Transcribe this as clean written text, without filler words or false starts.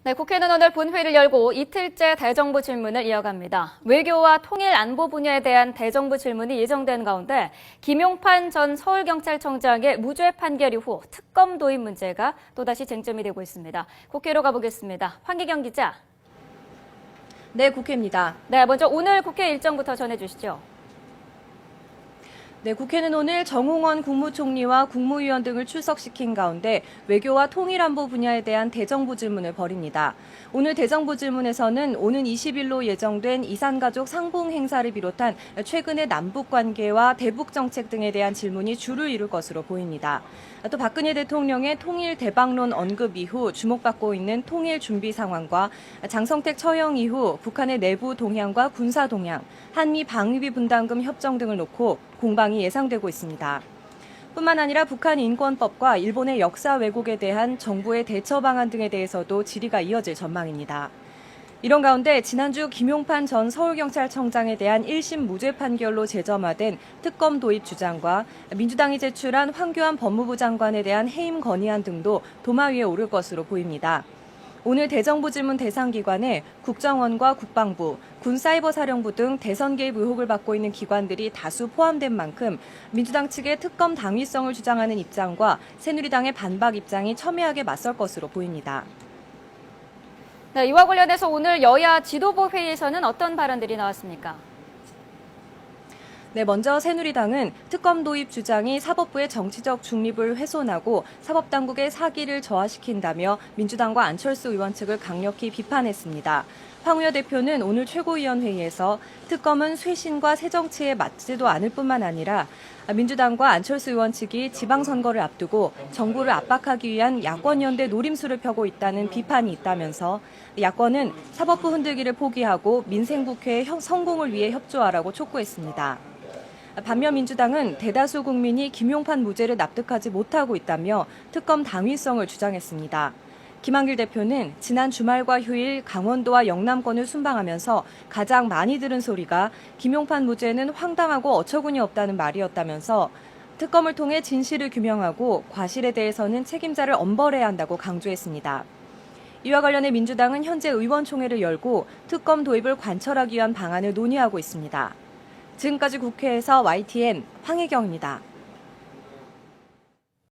네, 국회는 오늘 본회의를 열고 이틀째 대정부 질문을 이어갑니다. 외교와 통일 안보 분야에 대한 대정부 질문이 예정된 가운데 김용판 전 서울경찰청장의 무죄 판결 이후 특검 도입 문제가 또다시 쟁점이 되고 있습니다. 국회로 가보겠습니다. 황기경 기자. 네, 국회입니다. 네, 먼저 오늘 국회 일정부터 전해주시죠. 네, 국회는 오늘 정홍원 국무총리와 국무위원 등을 출석시킨 가운데 외교와 통일안보 분야에 대한 대정부 질문을 벌입니다. 오늘 대정부 질문에서는 오는 20일로 예정된 이산가족 상봉 행사를 비롯한 최근의 남북관계와 대북정책 등에 대한 질문이 주를 이룰 것으로 보입니다. 또 박근혜 대통령의 통일 대박론 언급 이후 주목받고 있는 통일 준비 상황과 장성택 처형 이후 북한의 내부 동향과 군사 동향, 한미 방위비 분담금 협정 등을 놓고 공방이 예상되고 있습니다. 뿐만 아니라 북한 인권법과 일본의 역사 왜곡에 대한 정부의 대처 방안 등에 대해서도 질의가 이어질 전망입니다. 이런 가운데 지난주 김용판 전 서울경찰청장에 대한 1심 무죄 판결로 재점화된 특검 도입 주장과 민주당이 제출한 황교안 법무부 장관에 대한 해임 건의안 등도 도마 위에 오를 것으로 보입니다. 오늘 대정부 질문 대상 기관에 국정원과 국방부, 군사이버사령부 등 대선 개입 의혹을 받고 있는 기관들이 다수 포함된 만큼 민주당 측의 특검 당위성을 주장하는 입장과 새누리당의 반박 입장이 첨예하게 맞설 것으로 보입니다. 네, 이와 관련해서 오늘 여야 지도부 회의에서는 어떤 발언들이 나왔습니까? 네, 먼저 새누리당은 특검 도입 주장이 사법부의 정치적 중립을 훼손하고 사법당국의 사기를 저하시킨다며 민주당과 안철수 의원 측을 강력히 비판했습니다. 황우여 대표는 오늘 최고위원회의에서 특검은 쇄신과 새정치에 맞지도 않을 뿐만 아니라 민주당과 안철수 의원 측이 지방선거를 앞두고 정부를 압박하기 위한 야권연대 노림수를 펴고 있다는 비판이 있다면서 야권은 사법부 흔들기를 포기하고 민생국회의 성공을 위해 협조하라고 촉구했습니다. 반면 민주당은 대다수 국민이 김용판 무죄를 납득하지 못하고 있다며 특검 당위성을 주장했습니다. 김한길 대표는 지난 주말과 휴일 강원도와 영남권을 순방하면서 가장 많이 들은 소리가 김용판 무죄는 황당하고 어처구니 없다는 말이었다면서 특검을 통해 진실을 규명하고 과실에 대해서는 책임자를 엄벌해야 한다고 강조했습니다. 이와 관련해 민주당은 현재 의원총회를 열고 특검 도입을 관철하기 위한 방안을 논의하고 있습니다. 지금까지 국회에서 YTN 황혜경입니다.